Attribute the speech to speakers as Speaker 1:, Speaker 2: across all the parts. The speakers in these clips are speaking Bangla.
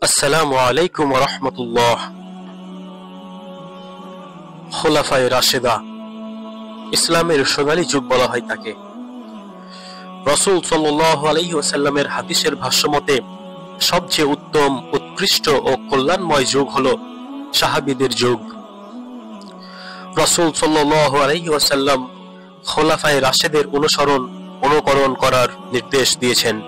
Speaker 1: আসসালামু আলাইকুম ওয়া রাহমাতুল্লাহ। খুলাফায়ে রাশেদা, ইসলামের সোনালী যুগ বলা হয় তাকে। রাসূল সাল্লাল্লাহু আলাইহি ওয়াসাল্লামের হাদিসের ভাষ্যমতে সবচেয়ে উত্তম, উৎকৃষ্ট ও কল্যাণময় যুগ হলো সাহাবীদের যুগ। রাসূল সাল্লাল্লাহু আলাইহি ওয়াসাল্লাম খুলাফায়ে রাশেদের অনুকরণ করার নির্দেশ দিয়েছেন।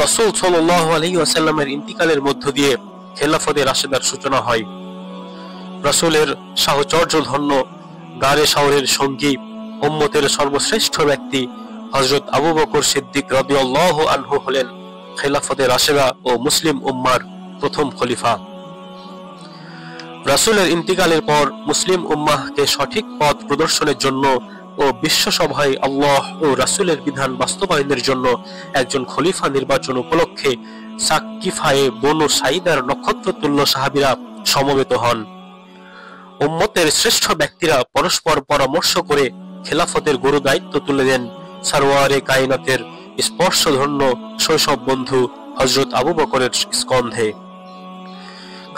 Speaker 1: রাসূল সাল্লাল্লাহু আলাইহি ওয়াসাল্লামের ইন্তিকালের মধ্য দিয়ে খেলাফতে রাশেদার সূচনা হয়। রাসূলের সাহচর্যধন্য গারে শাওরের সঙ্গী, উম্মতের সর্বশ্রেষ্ঠ ব্যক্তি হযরত আবু বকর সিদ্দিক রাদিয়াল্লাহু আনহু হলেন খেলাফতে রাশেদা ও মুসলিম উম্মার প্রথম খলিফা। রাসূলের ইন্তিকালের পর মুসলিম উম্মাহকে সঠিক পথ প্রদর্শনের জন্য ও বিশ্বসভায় আল্লাহ ও রাসূলের বিধান বাস্তবায়নের জন্য একজন খলিফা নির্বাচন উপলক্ষে সাকিফায়ে বনু সাইদার নক্ষত্রতুল্য সাহাবীরা সমবেত হন। উম্মতের শ্রেষ্ঠ ব্যক্তিরা পরস্পর পরামর্শ করে খেলাফতের গুরু দায়িত্ব তুলে দেন সরওয়ারে কায়নাতের স্পর্শধন্য শৈশব বন্ধু হযরত আবু বকরের স্কন্ধে।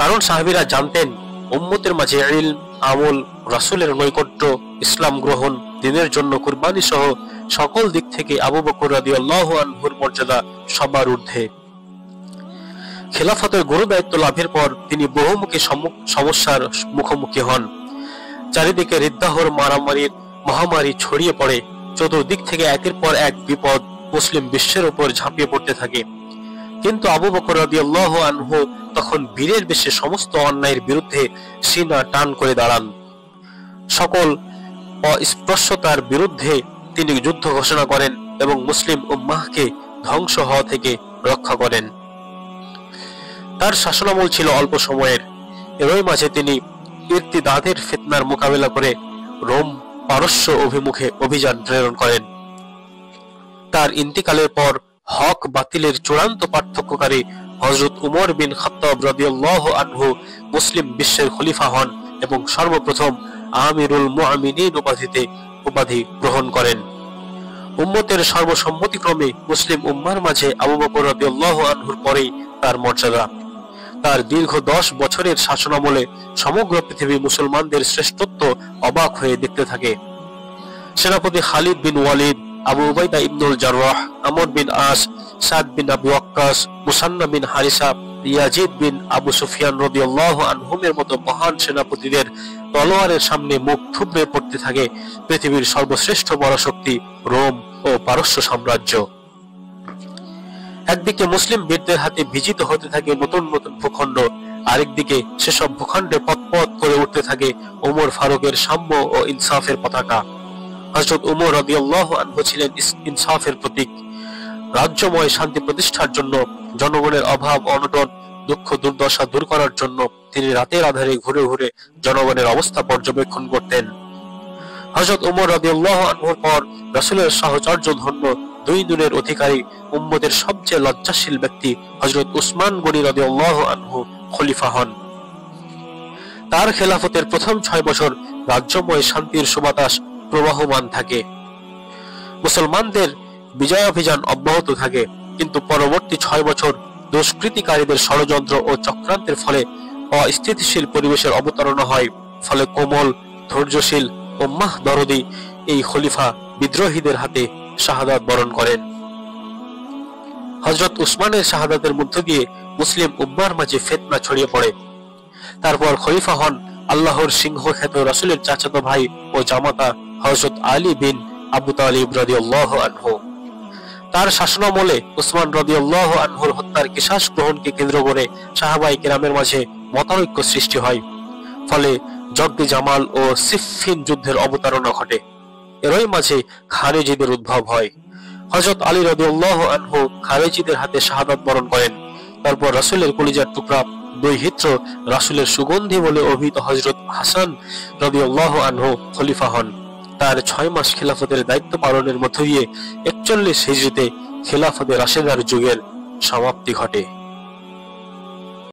Speaker 1: কারণ সাহাবীরা জানতেন উম্মতের মাঝে ইলম, আমল, রাসূলের নৈকট্য, ইসলাম গ্রহণ, দ্বীনের জন্য কুরবানি সহ সকল দিক থেকে আবু বকর রাদিয়াল্লাহু আনহুর মর্যাদা সবার ঊর্ধ্বে। খেলাফতের গুরু দায়িত্ব লাভের পর তিনি বহুমুখী সমস্যার মুখোমুখি হন। চারিদিকে রিদ্দাহর মারামারির মহামারী ছড়িয়ে পড়ে। চতুর্দিক থেকে একের পর এক বিপদ মুসলিম বিশ্বের উপর ঝাঁপিয়ে পড়তে থাকে। কিন্তু আবু বকর রাদিয়াল্লাহু আনহু তখন বীরের বেশে সমস্ত অন্যায়ের বিরুদ্ধে সিনা টান করে দাঁড়ান। সকল অস্পৃশ্যতার বিরুদ্ধে তিনি যুদ্ধ ঘোষণা করেন এবং মুসলিম উম্মাহকে ধ্বংস হওয়া থেকে রক্ষা করেন। তার শাসনামল ছিল অল্প সময়ের। এরই মাঝে তিনি ইরতিদাদের ফিতনার মোকাবেলা করে রোম পারস্য অভিমুখে অভিযান প্রেরণ করেন। তার ইন্তিকালের পর হক বাতিলের চূড়ান্ত পার্থক্যকারী হযরত উমর বিন খাত্তাব রাদিয়াল্লাহু আনহু মুসলিম বিশ্বের খলিফা হন এবং সর্বপ্রথম আমিরুল মুমিনিন উপাধি গ্রহণ করেন। উম্মতের সর্বসম্মতিক্রমে মুসলিম উম্মার মাঝে আবু বকর রাদিয়াল্লাহু আনহুর পরেই তার মর্যাদা। তার দীর্ঘ 10 বছরের শাসনামলে সমগ্র পৃথিবী মুসলমানদের শ্রেষ্ঠত্ব অবাক হয়ে দেখতে থাকে। সেনাপতি খালিদ বিন ওয়ালিদ, আবু উবাইদা ইবনুল জাররাহ, আমর বিন আস, সাদ বিন আবি ওয়াক্কাস, মুসান্না বিন হারিসা, ইয়াজিদ বিন আবু সুফিয়ান রাদিয়াল্লাহু আনহুমের মতো মহান সেনাপতিদের তলোয়ারের সামনে মুখ থুবড়ে পড়তে থাকে পৃথিবীর সর্বশ্রেষ্ঠ পরাশক্তি রোম ও পারস্য সাম্রাজ্য। একদিকে মুসলিম বীরদের হাতে বিজিত হতে থাকে নতুন নতুন ভূখণ্ড, আরেকদিকে সেসব ভূখণ্ডে পথ করে উঠতে থাকে ওমর ফারুকের সাম্য ও ইনসাফের পতাকা। হযরত উমর রাদিয়াল্লাহু আনহু ছিলেন ইনসাফের প্রতীক। রাজ্যময় শান্তি প্রতিষ্ঠার জন্য, জনগণের অভাব অনটন, দুঃখ দুর্দশা দূর করার জন্য তিনি রাতের আধারে ঘুরে ঘুরে জনগণের অবস্থা পর্যবেক্ষণ করতেন। হযরত উমর রাদিয়াল্লাহু আনহুর পর রাসূলের সাহচর্য ধন্য দুই গুণের অধিকারী উম্মতের সবচেয়ে লজ্জাশীল ব্যক্তি হযরত উসমান গনি রাদিয়াল্লাহু আনহু খলিফা হন। তার খেলাফতের প্রথম 6 বছর রাজ্যময় শান্তির সুবাতাস প্রবাহমান থাকে। মুসলমানদের বিজয়াভিযান অব্যাহত থাকে, কিন্তু পরবর্তী 6 বছর দুষ্কৃতিকারীদের ষড়যন্ত্র ও চক্রান্তের ফলে অস্থিতিশীল পরিবেশের অবতারণা হয়। ফলে কোমল, ধৈর্যশীল ও দরদী এই খলিফা বিদ্রোহীদের হাতে শাহাদাত বরণ করেন। হযরত উসমানের শাহাদাতের মধ্য দিয়ে মুসলিম উম্মার মাঝে ফিতনা ছড়িয়ে পড়ে। তারপর খলিফা হন আল্লাহর সিংহ খ্যাত রাসূলের চাচাতো ভাই ও জামাতা হযরত আলী বিন আবু তালিব রাদিয়াল্লাহু আনহু। তার শাসনামলে উসমান রাদিয়াল্লাহু আনহুর হত্যার কিসাস গ্রহণকে কেন্দ্র করে সাহাবায়ে কেরামের মাঝে মতানৈক্য সৃষ্টি হয়। ফলে জগদে জামাল ও সিফফিন যুদ্ধের অবতারণা ঘটে। এরই মাঝে খারেজিদের উদ্ভব হয়। হযরত আলী রাদিয়াল্লাহু আনহু খারেজিদের হাতে শাহাদাত বরণ করেন। তারপর রাসূলের কলিজার টুকরা দৈহিত্র রাসূলের সুগন্ধি বলে অভিহিত হযরত হাসান রাদিয়াল্লাহু আনহু খলিফা হন। তার 6 মাস খেলাফতের দায়িত্ব পালনের মধ্য দিয়ে 41 হিজরিতে খেলাফতে রাশেদার যুগের সমাপ্তি ঘটে।